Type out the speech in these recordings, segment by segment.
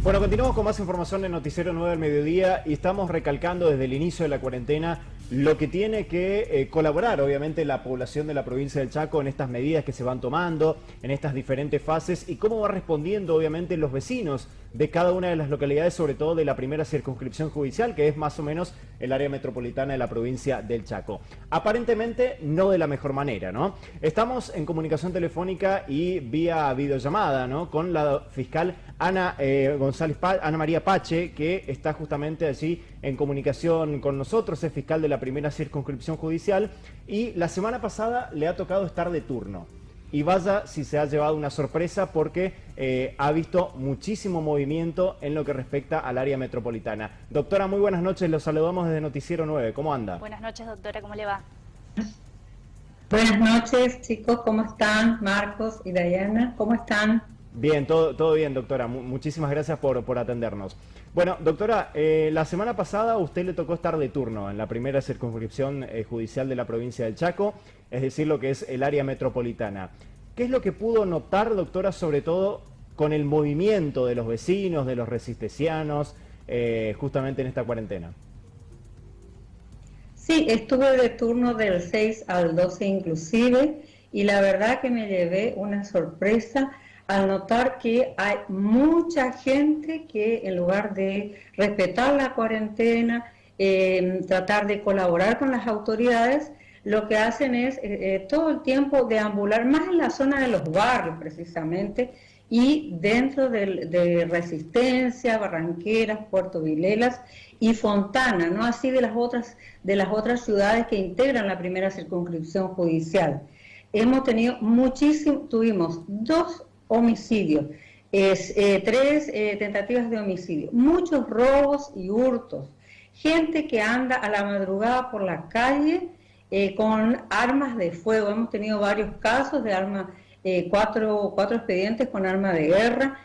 Bueno, continuamos con más información en Noticiero 9 del Mediodía y estamos recalcando desde el inicio de la cuarentena lo que tiene que colaborar, obviamente, la población de la provincia del Chaco en estas medidas que se van tomando, en estas diferentes fases y cómo va respondiendo, obviamente, los vecinos de cada una de las localidades, sobre todo de la primera circunscripción judicial, que es más o menos el área metropolitana de la provincia del Chaco. Aparentemente no de la mejor manera, ¿no? Estamos en comunicación telefónica y vía videollamada, ¿no? Con la fiscal Ana Ana María Pache, que está justamente allí en comunicación con nosotros, es fiscal de la primera circunscripción judicial y la semana pasada le ha tocado estar de turno. Y vaya si se ha llevado una sorpresa porque ha visto muchísimo movimiento en lo que respecta al área metropolitana. Doctora, muy buenas noches, los saludamos desde Noticiero 9, ¿cómo anda? Buenas noches, doctora, ¿cómo le va? Buenas noches, chicos, ¿cómo están? Marcos y Diana, ¿cómo están? Bien, todo bien, doctora. Muchísimas gracias por atendernos. Bueno, doctora, la semana pasada a usted le tocó estar de turno en la primera circunscripción judicial de la provincia del Chaco, es decir, lo que es el área metropolitana. ¿Qué es lo que pudo notar, doctora, sobre todo con el movimiento de los vecinos, de los resistencianos, justamente en esta cuarentena? Sí, estuve de turno del 6 al 12 inclusive, y la verdad que me llevé una sorpresa al notar que hay mucha gente que en lugar de respetar la cuarentena, tratar de colaborar con las autoridades, lo que hacen es todo el tiempo deambular más en la zona de los barrios precisamente y dentro de Resistencia, Barranqueras, Puerto Vilelas y Fontana, ¿no? Así de las otras ciudades que integran la primera circunscripción judicial. Tuvimos 2 homicidios, 3 tentativas de homicidio, muchos robos y hurtos, gente que anda a la madrugada por la calle con armas de fuego. Hemos tenido varios casos de armas, 4 expedientes con arma de guerra,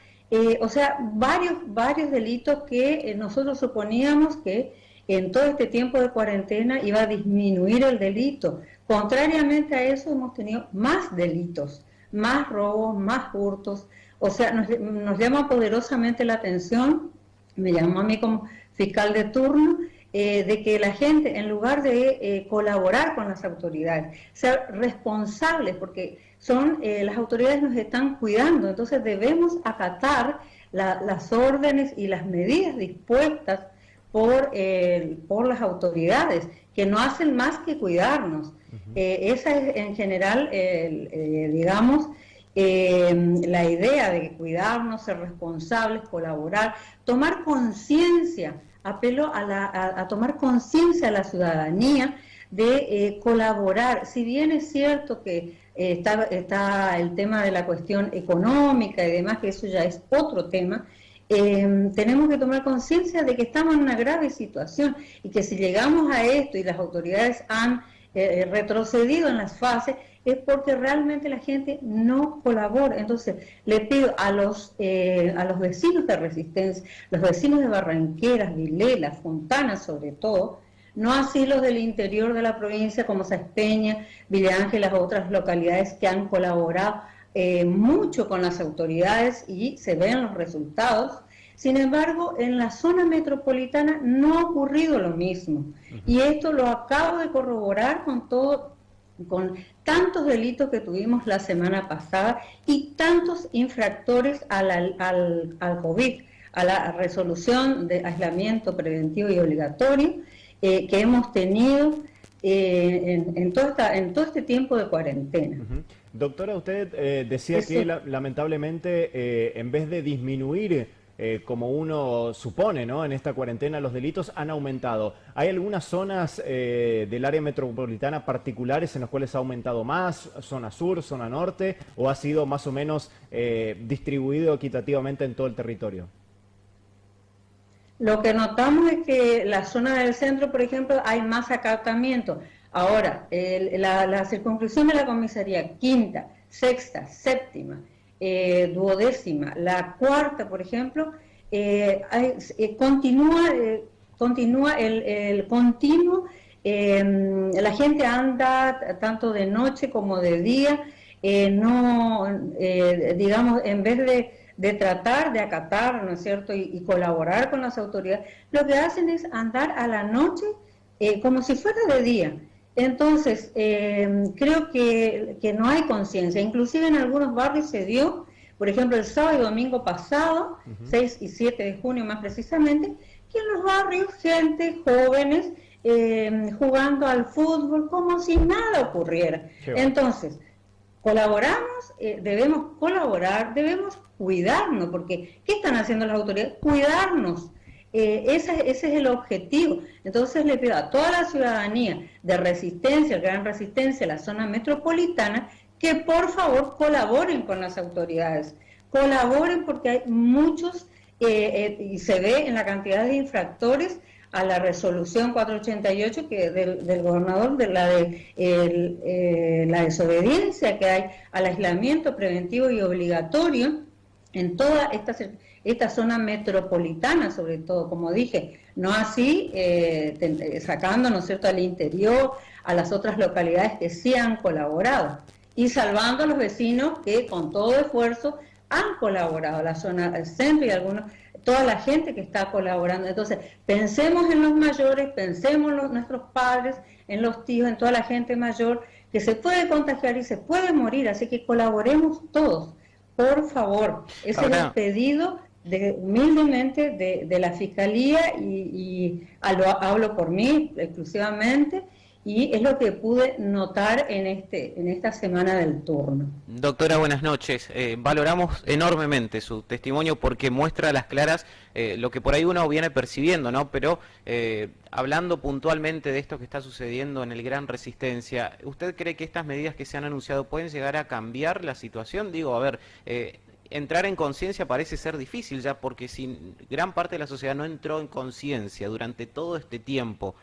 o sea, varios delitos que nosotros suponíamos que en todo este tiempo de cuarentena iba a disminuir el delito. Contrariamente a eso, hemos tenido más delitos, más robos, más hurtos. O sea, nos llama poderosamente la atención, me llamó a mí como fiscal de turno, de que la gente, en lugar de colaborar con las autoridades, ser responsables, porque las autoridades nos están cuidando, entonces debemos acatar las órdenes y las medidas dispuestas por las autoridades, que no hacen más que cuidarnos. Esa es en general, digamos, la idea de cuidarnos, ser responsables, colaborar, tomar conciencia. Apelo a tomar conciencia a la ciudadanía de colaborar. Si bien es cierto que está el tema de la cuestión económica y demás, que eso ya es otro tema, tenemos que tomar conciencia de que estamos en una grave situación y que si llegamos a esto y las autoridades han retrocedido en las fases, es porque realmente la gente no colabora. Entonces, le pido a los vecinos de Resistencia, los vecinos de Barranqueras, Vilelas, Fontana sobre todo, no así los del interior de la provincia como Saespeña, Villa Ángel, las otras localidades que han colaborado mucho con las autoridades y se ven los resultados. Sin embargo, en la zona metropolitana no ha ocurrido lo mismo. Y esto lo acabo de corroborar con tantos delitos que tuvimos la semana pasada y tantos infractores al COVID, a la resolución de aislamiento preventivo y obligatorio que hemos tenido en todo este tiempo de cuarentena. Doctora, usted decía que lamentablemente en vez de disminuir como uno supone, ¿no? En esta cuarentena los delitos han aumentado. ¿Hay algunas zonas del área metropolitana particulares en las cuales ha aumentado más? ¿Zona sur, zona norte? ¿O ha sido más o menos distribuido equitativamente en todo el territorio? Lo que notamos es que la zona del centro, por ejemplo, hay más acatamiento. Ahora, la circunscripción de la comisaría quinta, sexta, séptima, duodécima, la cuarta, por ejemplo, continúa el continuo, la gente anda tanto de noche como de día, digamos, en vez de tratar de acatar, ¿no es cierto?, y colaborar con las autoridades, lo que hacen es andar a la noche como si fuera de día. Entonces, creo que no hay conciencia. Inclusive en algunos barrios se dio, por ejemplo, el sábado y domingo pasado, 6 y 7 de junio más precisamente, que en los barrios gente, jóvenes, jugando al fútbol como si nada ocurriera. Entonces, colaboramos, debemos colaborar, debemos cuidarnos, porque ¿qué están haciendo las autoridades? Cuidarnos. Ese es el objetivo. Entonces le pido a toda la ciudadanía de Resistencia, Gran Resistencia, la zona metropolitana, que por favor colaboren con las autoridades. Colaboren porque hay muchos, y se ve en la cantidad de infractores a la resolución 488 que del gobernador, de la desobediencia que hay al aislamiento preventivo y obligatorio en toda esta zona metropolitana, sobre todo, como dije, no así sacando, ¿no es cierto?, al interior, a las otras localidades que sí han colaborado, y salvando a los vecinos que con todo esfuerzo han colaborado, la zona del centro y toda la gente que está colaborando. Entonces, pensemos en los mayores, pensemos en nuestros padres, en los tíos, en toda la gente mayor, que se puede contagiar y se puede morir, así que colaboremos todos, por favor. Ese es el pedido humildemente de la Fiscalía y hablo por mí exclusivamente, y es lo que pude notar en esta semana del turno. Doctora, buenas noches. Valoramos enormemente su testimonio porque muestra a las claras lo que por ahí uno viene percibiendo, ¿no? Pero hablando puntualmente de esto que está sucediendo en el Gran Resistencia, ¿usted cree que estas medidas que se han anunciado pueden llegar a cambiar la situación? Digo, a ver, entrar en conciencia parece ser difícil ya, porque si gran parte de la sociedad no entró en conciencia durante todo este tiempo,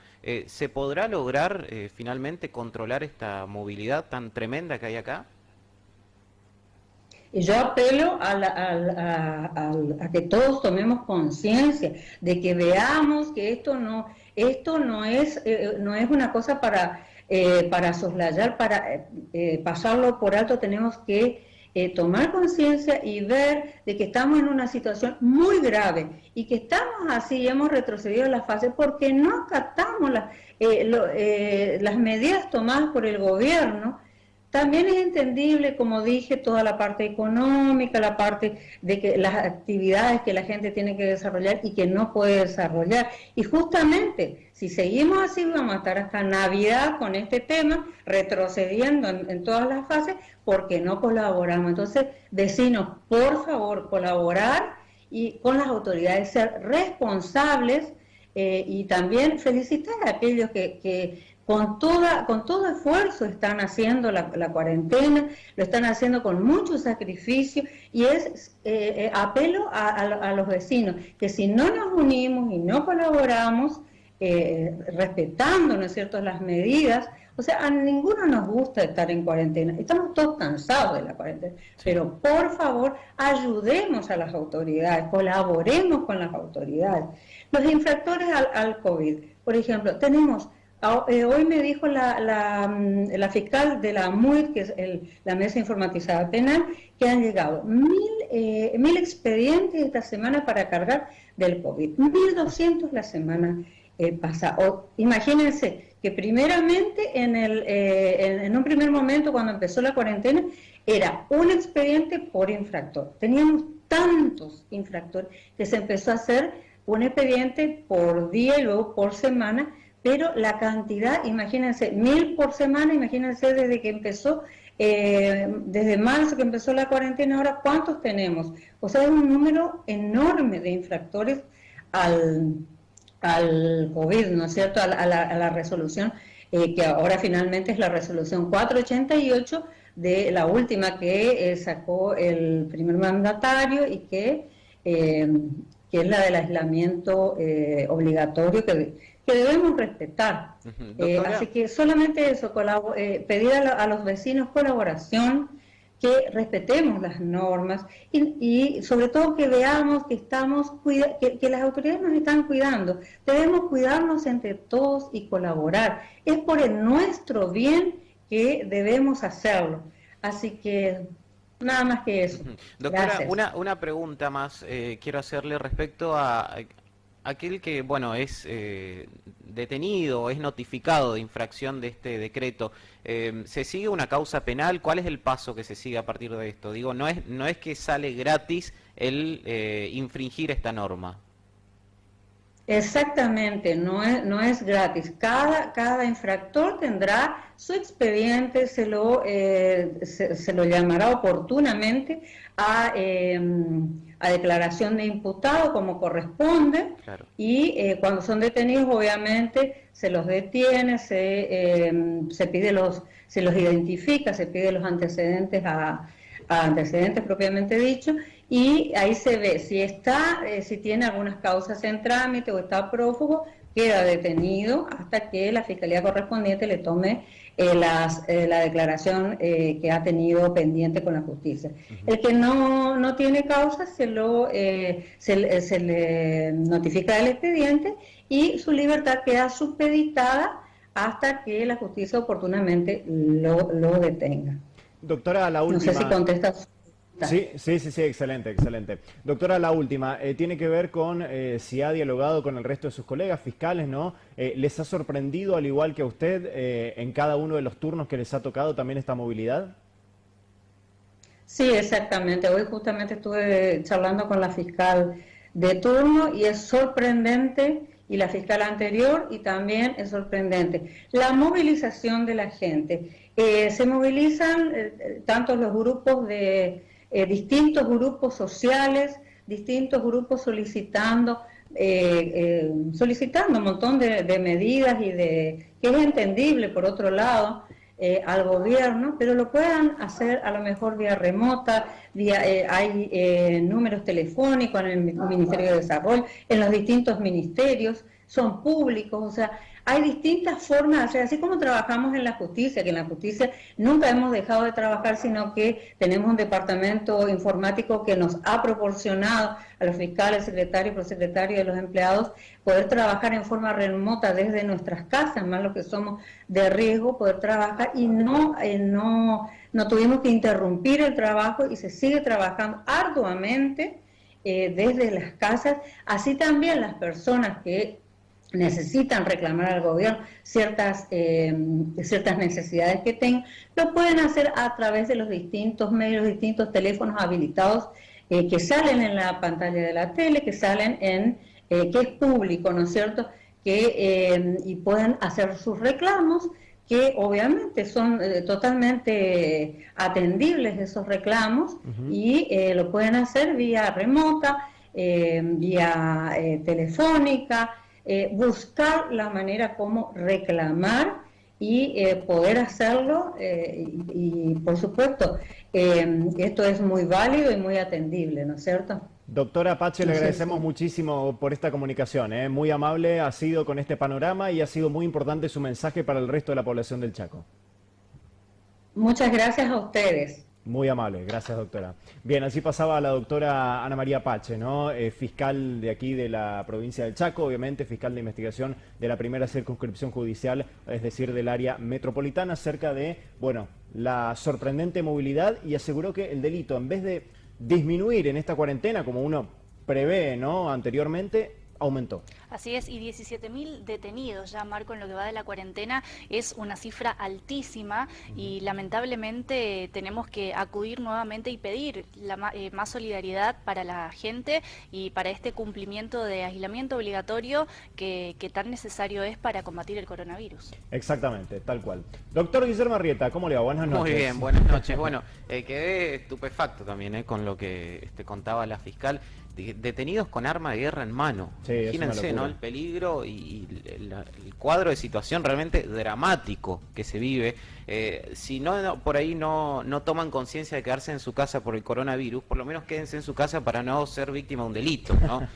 ¿se podrá lograr finalmente controlar esta movilidad tan tremenda que hay acá? Y yo apelo a que todos tomemos conciencia, de que veamos que esto no es una cosa para soslayar, para pasarlo por alto. Tenemos que tomar conciencia y ver de que estamos en una situación muy grave y que estamos así, hemos retrocedido en la fase porque no acatamos las medidas tomadas por el gobierno. También es entendible, como dije, toda la parte económica, la parte de que las actividades que la gente tiene que desarrollar y que no puede desarrollar. Y justamente, si seguimos así, vamos a estar hasta Navidad con este tema, retrocediendo en todas las fases, porque no colaboramos. Entonces, vecinos, por favor, colaborar y con las autoridades, ser responsables, y también felicitar a aquellos que con todo esfuerzo están haciendo la cuarentena, lo están haciendo con mucho sacrificio, y apelo a los vecinos, que si no nos unimos y no colaboramos, respetando, ¿no es cierto?, las medidas, o sea, a ninguno nos gusta estar en cuarentena, estamos todos cansados de la cuarentena, pero por favor, ayudemos a las autoridades, colaboremos con las autoridades. Los infractores al COVID, por ejemplo, tenemos... Hoy me dijo la fiscal de la MUID, que es la Mesa Informatizada Penal, que han llegado 1.000 expedientes esta semana para cargar del COVID, 1.200 la semana pasada. Imagínense que primeramente en un primer momento, cuando empezó la cuarentena, era un expediente por infractor. Teníamos tantos infractores que se empezó a hacer un expediente por día y luego por semana. Pero la cantidad, imagínense, 1.000 por semana, imagínense desde que empezó, desde marzo que empezó la cuarentena, ahora ¿cuántos tenemos? O sea, es un número enorme de infractores al COVID, ¿no es cierto?, a la resolución, que ahora finalmente es la resolución 488, de la última que sacó el primer mandatario y que es la del aislamiento obligatorio que debemos respetar. Así que solamente eso, pedir a los vecinos colaboración, que respetemos las normas y sobre todo que veamos que que las autoridades nos están cuidando. Debemos cuidarnos entre todos y colaborar. Es por nuestro bien que debemos hacerlo. Así que Nada más que eso. Doctora, Gracias. una pregunta más quiero hacerle respecto a aquel que, bueno, es detenido o es notificado de infracción de este decreto. ¿Se sigue una causa penal? ¿Cuál es el paso que se sigue a partir de esto? Digo, no es que sale gratis el infringir esta norma. Exactamente, no es gratis. Cada infractor tendrá su expediente, se lo llamará oportunamente a declaración de imputado como corresponde. Claro. Y cuando son detenidos, obviamente, se los detiene, se los identifica, se pide los antecedentes a antecedentes propiamente dicho, y ahí se ve si tiene algunas causas en trámite o está prófugo, queda detenido hasta que la fiscalía correspondiente le tome la declaración que ha tenido pendiente con la justicia. El que no tiene causa se le notifica el expediente y su libertad queda supeditada hasta que la justicia oportunamente lo detenga. Doctora, la última. No sé si contestas. Sí, excelente. Doctora, la última, tiene que ver con si ha dialogado con el resto de sus colegas fiscales, ¿no? ¿Les ha sorprendido, al igual que a usted, en cada uno de los turnos que les ha tocado también esta movilidad? Sí, exactamente. Hoy justamente estuve charlando con la fiscal de turno y es sorprendente, y la fiscal anterior, y también es sorprendente la movilización de la gente. Se movilizan tanto los grupos distintos grupos sociales, distintos grupos solicitando un montón de medidas que es entendible por otro lado al gobierno, pero lo puedan hacer a lo mejor vía remota, hay números telefónicos en el Ministerio de Desarrollo, en los distintos ministerios, son públicos, o sea, hay distintas formas de hacer, así como trabajamos en la justicia, que en la justicia nunca hemos dejado de trabajar, sino que tenemos un departamento informático que nos ha proporcionado a los fiscales, secretarios, prosecretarios de los empleados, poder trabajar en forma remota desde nuestras casas, más los que somos de riesgo, poder trabajar y no tuvimos que interrumpir el trabajo y se sigue trabajando arduamente desde las casas, así también las personas que necesitan reclamar al gobierno ciertas necesidades que tengan, lo pueden hacer a través de los distintos medios, distintos teléfonos habilitados que salen en la pantalla de la tele, que salen que es público, ¿no es cierto?, y pueden hacer sus reclamos, que obviamente son totalmente atendibles esos reclamos, y lo pueden hacer vía remota, vía telefónica, buscar la manera como reclamar y poder hacerlo y por supuesto esto es muy válido y muy atendible, ¿no es cierto? Doctora Pache, le agradecemos muchísimo por esta comunicación, muy amable ha sido con este panorama y ha sido muy importante su mensaje para el resto de la población del Chaco. Muchas gracias a ustedes. Muy amable, gracias doctora. Bien, así pasaba la doctora Ana María Pache, ¿no? Fiscal de aquí de la provincia del Chaco, obviamente fiscal de investigación de la primera circunscripción judicial, es decir, del área metropolitana, acerca de, bueno, la sorprendente movilidad, y aseguró que el delito, en vez de disminuir en esta cuarentena, como uno prevé, ¿no?, anteriormente, aumentó. Así es, y 17.000 detenidos ya, Marco, en lo que va de la cuarentena, es una cifra altísima y lamentablemente tenemos que acudir nuevamente y pedir más solidaridad para la gente y para este cumplimiento de aislamiento obligatorio que tan necesario es para combatir el coronavirus. Exactamente, tal cual. Doctor Guillermo Arrieta, ¿cómo le va? Buenas noches. Muy bien, buenas noches. Bueno, quedé estupefacto también con lo que contaba la fiscal. Detenidos con arma de guerra en mano. Sí, imagínense, ¿no?, el peligro y el cuadro de situación realmente dramático que se vive. Si por ahí no toman conciencia de quedarse en su casa por el coronavirus, por lo menos quédense en su casa para no ser víctima de un delito, ¿no?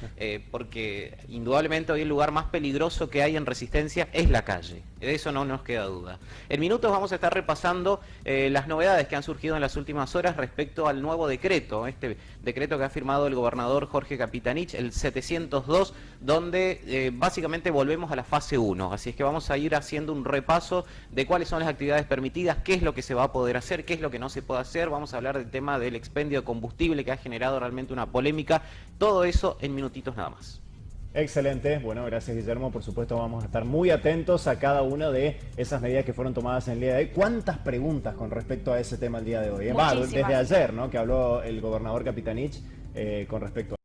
Porque indudablemente hoy el lugar más peligroso que hay en Resistencia es la calle. De eso no nos queda duda. En minutos vamos a estar repasando las novedades que han surgido en las últimas horas respecto al nuevo decreto, este decreto que ha firmado el gobernador Jorge Capitanich, el 702, donde básicamente volvemos a la fase 1. Así es que vamos a ir haciendo un repaso de cuáles son las actividades permitidas, qué es lo que se va a poder hacer, qué es lo que no se puede hacer. Vamos a hablar del tema del expendio de combustible, que ha generado realmente una polémica. Todo eso en minutitos nada más. Excelente, bueno, gracias Guillermo, por supuesto vamos a estar muy atentos a cada una de esas medidas que fueron tomadas en el día de hoy. ¿Cuántas preguntas con respecto a ese tema el día de hoy? Muchísimas. Desde ayer, ¿no?, que habló el gobernador Capitanich con respecto a